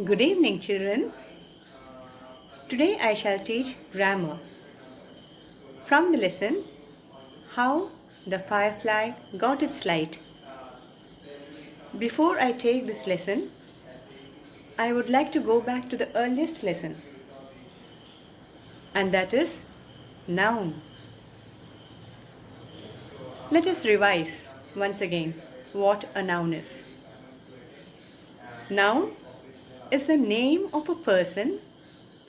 Good evening, children. Today I shall teach grammar. From the lesson, How the Firefly Got Its Light. Before I take this lesson, I would like to go back to the earliest lesson, and that is noun. Let us revise once again what a noun is. Noun is the name of a person,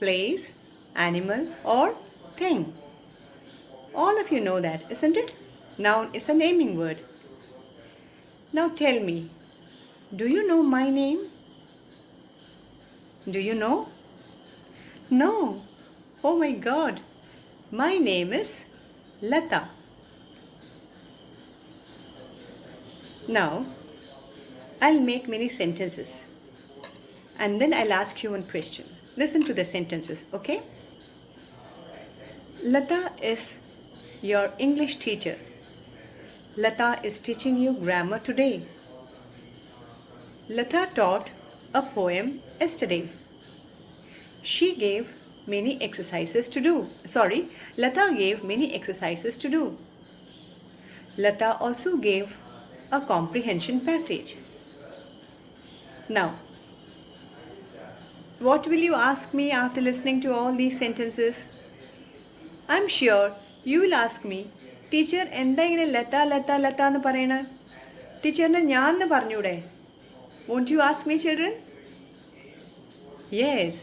place, animal, or thing. All of you know that, isn't it? Noun is a naming word. Now tell me, do you know my name? Do you know? No. Oh my God. My name is Lata. Now, I'll make many sentences. And then I'll ask you one question. Listen to the sentences, okay? Lata is your English teacher. Lata is teaching you grammar today. Lata taught a poem yesterday. She gave many exercises to do. Lata gave many exercises to do. Lata also gave a comprehension passage. Now, what will you ask me after listening to all these sentences? I'm sure you will ask me, Teacher, എന്താ ഇങ്ങനെ ലത എന്ന് പറയണ? ടീച്ചറിനെ ഞാൻ എന്ന് പറഞ്ഞൂടെ? Won't you ask me, children? Yes.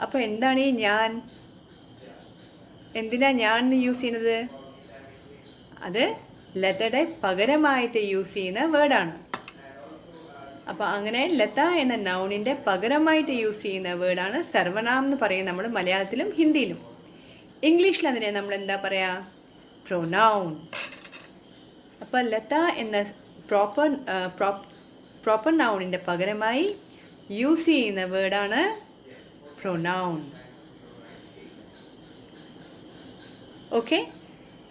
അപ്പോൾ എന്താണ് ഈ ഞാൻ? എന്തിനാ ഞാൻ എന്ന് യൂസ് ചെയ്യുന്നത്? അത് ലതയുടെ പകരമായിട്ട് യൂസ് ചെയ്യുന്ന വേർഡാണ്. അപ്പോൾ അങ്ങനെ ലത എന്ന നൗണിൻ്റെ പകരമായിട്ട് യൂസ് ചെയ്യുന്ന വേർഡാണ് സർവനാം എന്ന് പറയും നമ്മൾ മലയാളത്തിലും ഹിന്ദിയിലും. ഇംഗ്ലീഷിൽ അതിനെ നമ്മൾ എന്താ പറയുക? പ്രൊനൗൺ. അപ്പോൾ ലത എന്ന പ്രോപ്പർ നൗണിൻ്റെ പകരമായി യൂസ് ചെയ്യുന്ന വേർഡാണ് pronoun. Okay,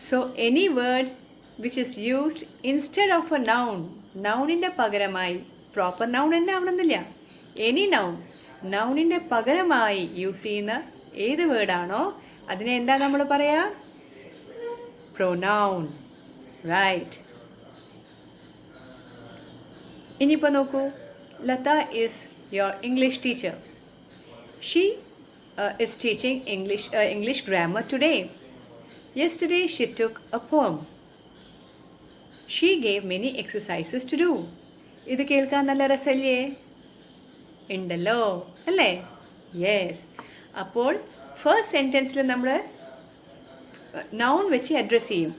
so any word which is used instead of a noun, നൗണിൻ്റെ പകരമായി, പ്രോപ്പർ നൗൺ തന്നെ ആവണമെന്നില്ല, എനി നൗൺ, നൗണിൻ്റെ പകരമായി യൂസ് ചെയ്യുന്ന ഏത് വേർഡാണോ അതിനെ എന്താ നമ്മൾ പറയുക? പ്രൊനൗൺ. റൈറ്റ്. ഇനിയിപ്പോൾ നോക്കൂ, Latha is your English teacher. She is teaching English grammar today. Yesterday she took a poem. She gave many exercises to do. ഇത് കേൾക്കാൻ നല്ല രസമല്ലേ? ഉണ്ടല്ലോ അല്ലേ? യെസ്. അപ്പോൾ ഫസ്റ്റ് സെൻറ്റൻസിൽ നമ്മൾ നൗൺ വെച്ച് അഡ്രസ്സ് ചെയ്യും.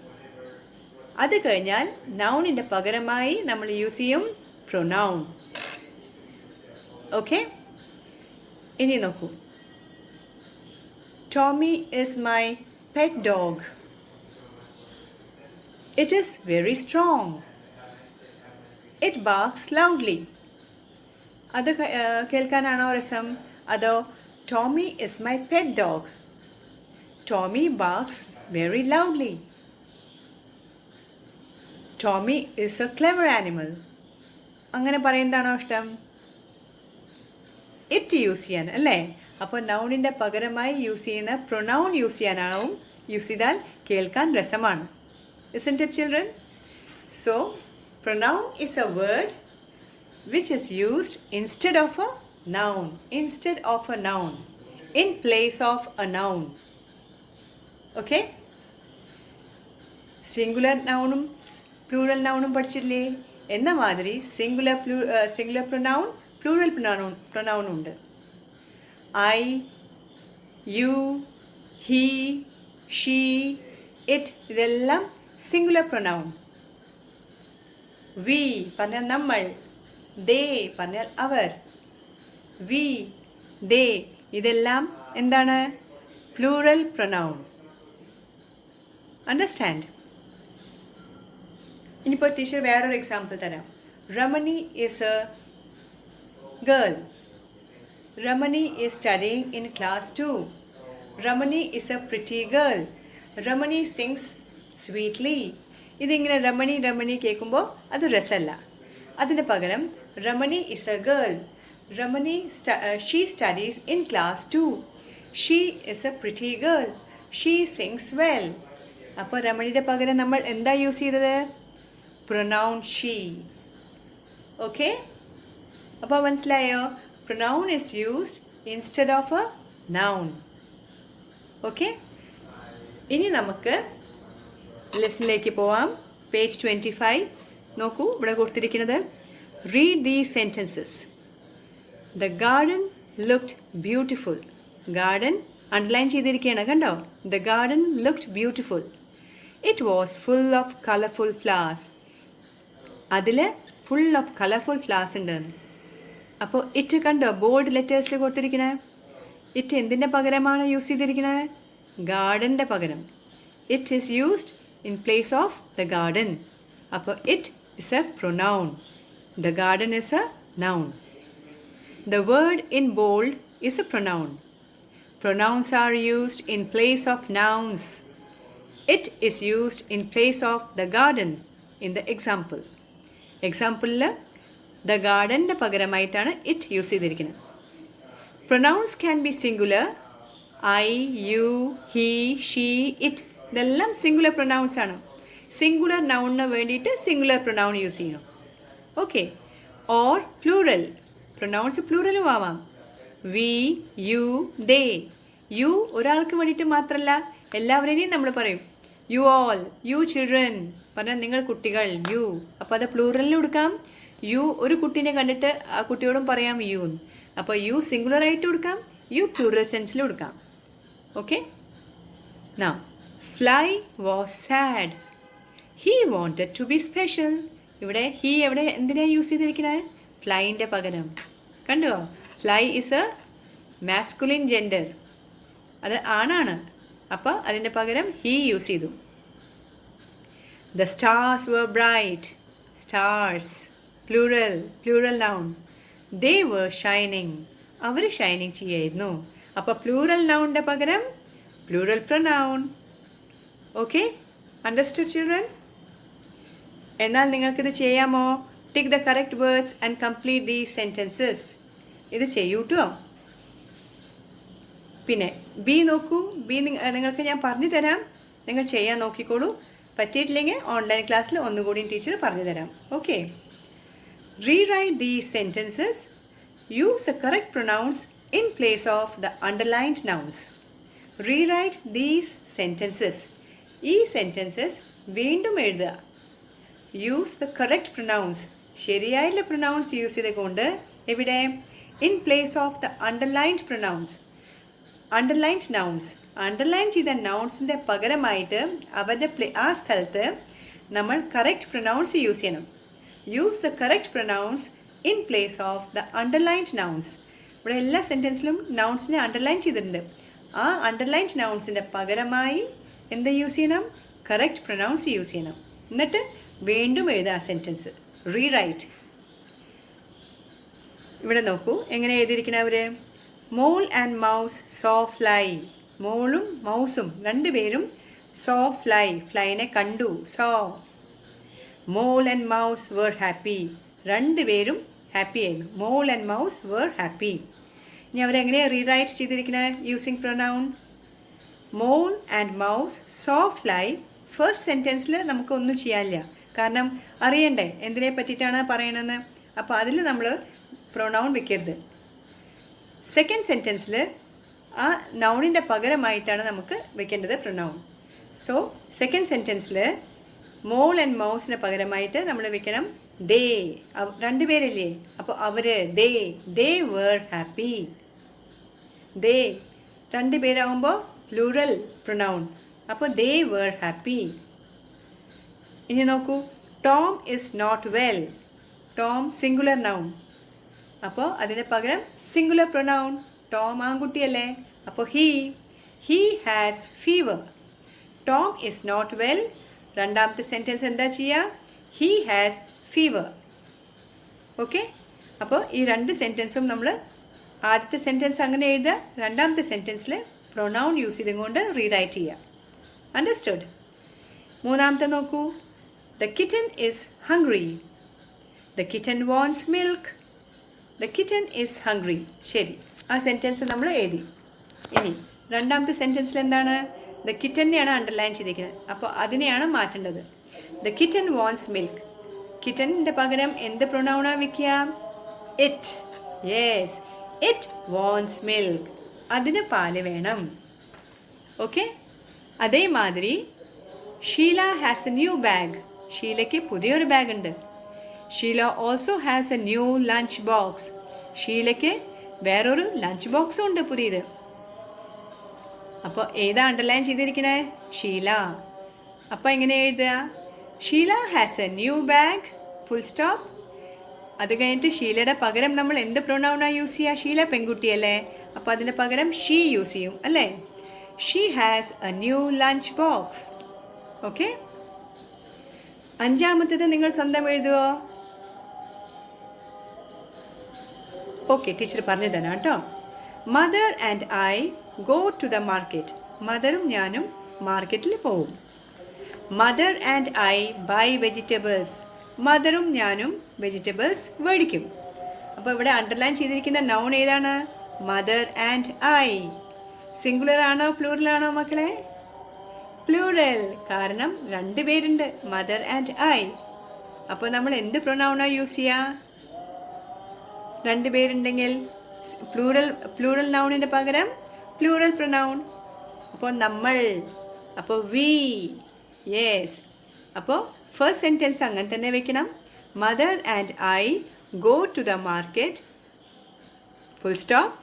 അത് കഴിഞ്ഞാൽ നൗണിൻ്റെ പകരമായി നമ്മൾ യൂസ് ചെയ്യും പ്രൊനൗൺ. ഓക്കെ, ഇനി നോക്കൂ. Tommy is my pet dog. It is very strong. It barks loudly. അത് കേൾക്കാനാണോ രസം? അതോ Tommy is my pet dog. Tommy barks very loudly. Tommy is a clever animal. അങ്ങനെ പറയുന്നതാണോ ഇഷ്ടം? ഇറ്റ് യൂസ് ചെയ്യാൻ അല്ലേ? അപ്പോൾ നൗണിൻ്റെ പകരമായി യൂസ് ചെയ്യുന്ന പ്രൊനൗൺ യൂസ് ചെയ്താൽ കേൾക്കാൻ രസമാണ്. Isn't it, children? So, pronoun is a word which is used instead of a noun, in place of a noun. Okay? Singular നൗണും പ്ലൂറൽ നൗണും പഠിച്ചില്ലേ? എന്ന മാതിരി സിംഗുലർ പ്രൊനൗൺ, പ്ലൂറൽ പ്രൊനൗൺ ഉണ്ട്. I, you, he, she, it ഇതെല്ലാം singular pronoun. we പറഞ്ഞാൽ നമ്മൾ, they പറഞ്ഞാൽ അവർ, we, they ഇതെല്ലാം എന്താണ്? Plural pronoun. അണ്ടർസ്റ്റാൻഡ്? ഇനിയിപ്പോൾ ടീച്ചർ വേറൊരു എക്സാമ്പിൾ തരാം. Ramani is A girl. Ramani is studying in class 2. Ramani is a pretty girl. Ramani sings sweetly. ഇതിങ്ങനെ രമണി കേൾക്കുമ്പോൾ അത് രസമല്ല. അതിന് പകരം Ramani is A girl, she studies in class 2. She is a pretty girl. She sings well. അപ്പോൾ രമണിയുടെ പകരം നമ്മൾ എന്താ use ചെയ്തത്? Pronoun she. ഓക്കെ, അപ്പോൾ മനസ്സിലായോ? Pronoun is used instead of a noun. Okay, ഇനി നമുക്ക് ലെസണിലേക്ക് പോവാം. പേജ് 25 നോക്കൂ, ഇവിടെ കൊടുത്തിരിക്കുന്നത് read these sentences. The garden looked beautiful. Garden underline ചെയ്തിരിക്കുകയാണ്, കണ്ടോ? The garden looked beautiful. It was full of colorful flowers. അതിൽ full of colorful flowers ഉണ്ട്. അപ്പോൾ ഇറ്റ് കണ്ടോ ബോൾഡ് ലെറ്റേഴ്സിൽ കൊടുത്തിരിക്കണേ? ഇറ്റ് എന്തിൻ്റെ പകരമാണ് യൂസ് ചെയ്തിരിക്കുന്നത്? ഗാർഡൻ്റെ പകരം. It is used in place of the garden. അപ്പോൾ it is a pronoun. The garden is a noun. The word in bold is a pronoun. Pronouns are used in place of nouns. It is used in place of the garden in the example. Example the garden ന്റെ പകരമായിട്ടാണ് it use ചെയ്തിരിക്കുന്നത്. Pronouns can be singular. I, you, he, she, it. ഇതെല്ലാം singular pronouns ആണ്. Singular നൗണിന് വേണ്ടിയിട്ട് singular pronoun use ചെയ്യണം. Okay, or plural. Pronouns പ്ലൂറലും ആവാം. We, U, they. U ഒരാൾക്ക് വേണ്ടിയിട്ട് മാത്രമല്ല, എല്ലാവരെയും നമ്മൾ പറയും. യു ഓൾ, യു ചിൽഡ്രൻ, പറഞ്ഞാൽ നിങ്ങൾ കുട്ടികൾ, യു. അപ്പോൾ അത് പ്ലൂറലിൽ കൊടുക്കാം. യു ഒരു കുട്ടീനെ കണ്ടിട്ട് ആ കുട്ടിയോടും പറയാം യു. അപ്പോൾ യു സിംഗുലർ ആയിട്ട് കൊടുക്കാം, യു പ്ലൂറൽ സെൻസിൽ കൊടുക്കാം. Okay, now fly was sad. He wanted to be special. ഇവിടെ ഹീ എവിടെ എന്തിനാണ് യൂസ് ചെയ്തിരിക്കുന്നത്? ഫ്ലൈൻ്റെ പകരം. കണ്ടുവോ? Fly is a masculine gender, അത് ആണാണ്. അപ്പോൾ അതിൻ്റെ പകരം ഹീ യൂസ് ചെയ്തു. The stars were bright. Stars plural noun. They were shining. അവർ ഷൈനിങ് ചെയ്യായിരുന്നു. അപ്പോൾ പ്ലൂറൽ നൗണിൻ്റെ പകരം plural pronoun. Okay, understood children? എന്നാൽ നിങ്ങൾക്കിത് ചെയ്യാമോ? Tick the correct words and complete these sentences. ഇത് ചെയ്യൂട്ടോ. പിന്നെ ബി നോക്കൂ. ബി നിങ്ങൾക്ക് ഞാൻ പറഞ്ഞു തരാം, നിങ്ങൾ ചെയ്യാൻ നോക്കിക്കോളൂ. പറ്റിയിട്ടില്ലെങ്കിൽ ഓൺലൈൻ ക്ലാസ്സിൽ ഒന്നുകൂടി ടീച്ചർ പറഞ്ഞു തരാം. Okay, rewrite these sentences. Use the correct pronouns in place of the underlined nouns. Rewrite these sentences. ഈ സെൻറ്റൻസസ് വീണ്ടും എഴുതുക. Use the correct pronouns. ശരിയായിട്ടുള്ള പ്രൊനൗൺസ് യൂസ് ചെയ്തുകൊണ്ട് എവിടെ? In place of the underlined pronouns. Underlined nouns. Underline ചെയ്ത നൗൺസിൻ്റെ പകരമായിട്ട് അവരുടെ ആ സ്ഥലത്ത് നമ്മൾ കറക്റ്റ് പ്രൊനൗൺസ് യൂസ് ചെയ്യണം. Use the correct pronouns in place of the underlined nouns. ഇവിടെ എല്ലാ സെൻറ്റൻസിലും നൗൺസിനെ അണ്ടർലൈൻ ചെയ്തിട്ടുണ്ട്. ആ അണ്ടർലൈൻഡ് നൗൺസിൻ്റെ പകരമായി എന്ത് യൂസ് ചെയ്യണം? കറക്റ്റ് പ്രൊനൗൺസ് യൂസ് ചെയ്യണം. എന്നിട്ട് വീണ്ടും എഴുതുക സെൻറ്റൻസ്. റീറൈറ്റ്. ഇവിടെ നോക്കൂ എങ്ങനെ എഴുതിയിരിക്കുന്നവർ. Mole and mouse saw fly. മോളും മൗസും രണ്ടുപേരും സോ ഫ്ലൈ, ഫ്ലൈനെ കണ്ടു, saw. Mole and mouse were happy. രണ്ടുപേരും ഹാപ്പി ആയിരുന്നു. Mole and mouse were happy. ഇനി അവരെങ്ങനെയാണ് റീറൈറ്റ് ചെയ്തിരിക്കുന്നത്? Using pronoun. Mole and mouse saw fly. First സെൻറ്റൻസിൽ നമുക്കൊന്നും ചെയ്യാനില്ല, കാരണം അറിയണ്ടേ എന്തിനെ പറ്റിയിട്ടാണ് പറയണമെന്ന്. അപ്പോൾ അതിൽ നമ്മൾ പ്രൊനൗൺ വെക്കരുത്. സെക്കൻഡ് സെൻറ്റൻസിൽ ആ നൗണിൻ്റെ പകരമായിട്ടാണ് നമുക്ക് വെക്കേണ്ടത് പ്രൊനൗൺ. സോ സെക്കൻഡ് സെൻറ്റൻസിൽ മോൾ ആൻഡ് മൗസിന് പകരമായിട്ട് നമ്മൾ വെക്കണം ദേ. രണ്ടുപേരില്ലേ, അപ്പോൾ അവർ, ദേ വേർ ഹാപ്പി. ദേ രണ്ടുപേരാകുമ്പോൾ പ്ലൂറൽ പ്രൊനൗൺ. അപ്പോൾ ദേ വേർ ഹാപ്പി. ഇനി നോക്കൂ, Tom is not well. Tom singular noun. അപ്പോൾ അതിന് പകരം സിംഗുലർ പ്രൊനൗൺ. ടോം ആൺകുട്ടിയല്ലേ, അപ്പോൾ he has fever. Tom is not well. രണ്ടാമത്തെ സെൻറ്റൻസ് എന്താ ചെയ്യുക? He has fever. ഓക്കെ, അപ്പോൾ ഈ രണ്ട് സെൻറ്റൻസും നമ്മൾ ആദ്യത്തെ സെൻറ്റൻസ് അങ്ങനെ എഴുതുക, രണ്ടാമത്തെ സെൻറ്റൻസിൽ പ്രൊനൗൺ യൂസ് ചെയ്തുകൊണ്ട് റീറൈറ്റ് ചെയ്യുക. അണ്ടർസ്റ്റുഡ്? മൂന്നാമത്തെ നോക്കൂ. The kitten is hungry. The kitten wants milk. The kitten is hungry. ശരി, ആ സെൻറ്റൻസ് നമ്മൾ എഴുതി. ഇനി രണ്ടാമത്തെ സെൻറ്റൻസിൽ എന്താണ്? ദ കിറ്റനെയാണ് അണ്ടർലൈൻ ചെയ്തിരിക്കുന്നത്. അപ്പോൾ അതിനെയാണ് മാറ്റേണ്ടത്. The kitten wants milk. കിറ്റനിൻ്റെ പകരം എന്ത് പ്രൊനൗണാണ് വയ്ക്കുക? It. Yes, it wants milk. അതിന് പാല് വേണം. ഓക്കെ. അതേമാതിരി Sheela has a new bag. ഷീലയ്ക്ക് പുതിയൊരു ബാഗ് ഉണ്ട്. Sheela also has a new lunch box. ഷീലയ്ക്ക് വേറൊരു ലഞ്ച് ബോക്സും ഉണ്ട് പുതിയത്. അപ്പോൾ ഏതാ അണ്ടർലൈൻ ചെയ്തിരിക്കണേ? ഷീല. അപ്പോൾ എങ്ങനെ എഴുതുക? Sheela has a new bag, full stop. അത് കഴിഞ്ഞിട്ട് ഷീലയുടെ പകരം നമ്മൾ എന്ത് പ്രൊനൗണാണ് യൂസ് ചെയ്യുക? ഷീല പെൺകുട്ടിയല്ലേ, അപ്പോൾ അതിന് പകരം ഷീ യൂസ് ചെയ്യും അല്ലേ? She has a new lunch box. Okay. അഞ്ചാമത്തേത് നിങ്ങൾ സ്വന്തം എഴുതുമോ? ഓക്കെ, ടീച്ചർ പറഞ്ഞു തരാം കേട്ടോ. Mother and I go to the market. മദറും ഞാനും മാർക്കറ്റിൽ പോവും. Mother and I buy vegetables. മദറും ഞാനും വെജിറ്റബിൾസ് മേടിക്കും. അപ്പോൾ ഇവിടെ അണ്ടർലൈൻ ചെയ്തിരിക്കുന്ന നൗൺ ഏതാണ്? Mother and I. സിംഗുലർ ആണോ പ്ലൂറൽ ആണോ മക്കളെ? പ്ലൂറൽ. കാരണം 2 പേരുണ്ട്, മദർ ആൻഡ് ഐ. അപ്പോൾ നമ്മൾ എന്ത് പ്രൊനൗണാണ് യൂസ് ചെയ്യുക? 2 പേരുണ്ടെങ്കിൽ പ്ലൂറൽ നൗണിൻ്റെ പകരം പ്ലൂറൽ പ്രൊനൗൺ. അപ്പോൾ നമ്മൾ, അപ്പോൾ വി. യെസ്. അപ്പോൾ ഫസ്റ്റ് സെൻറ്റൻസ് അങ്ങനെ തന്നെ വെക്കണം. Mother and I go to the market, full stop.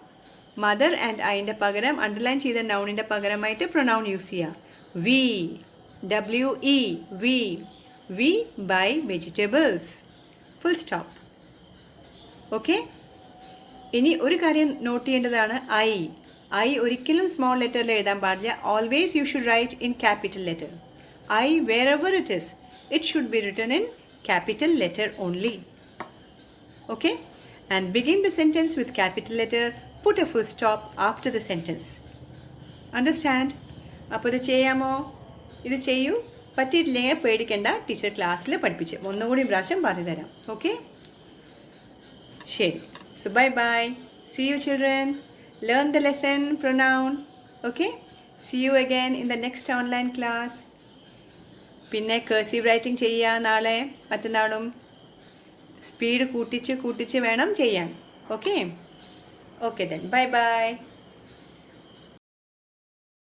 Mother and ഐൻ്റെ പകരം അണ്ടർലൈൻ ചെയ്ത നൗണിൻ്റെ പകരമായിട്ട് പ്രൊനൗൺ യൂസ് ചെയ്യുക. We, WE, we buy vegetables, full stop. Okay. ഇനി ഒരു കാര്യം നോട്ട് ചെയ്യേണ്ടതാണ്. ഐ ഒരിക്കലും സ്മോൾ ലെറ്ററിൽ എഴുതാൻ പാടില്ല. Always you should write in capital letter. I wherever it is, it should be written in capital letter only. Okay? And begin the sentence with capital letter. Put a full stop after the sentence. Understand? അപ്പോൾ ഇത് ചെയ്യാമോ? ഇത് ചെയ്യൂ. പറ്റിയിട്ടില്ലെങ്കിൽ പേടിക്കേണ്ട, teacher ക്ലാസ്സിൽ പഠിപ്പിച്ച് ഒന്നുകൂടി പ്രാവശ്യം പറഞ്ഞു തരാം. ഓക്കെ. ശരി. So bye. See you children. Learn the lesson pronoun. Okay? See you again in the next online class. പിന്നെ കേഴ്സീവ് റൈറ്റിംഗ് ചെയ്യുക. നാളെ മറ്റന്നാളും സ്പീഡ് കൂട്ടിച്ച് വേണം ചെയ്യാൻ. ഓക്കെ. Okay then bye.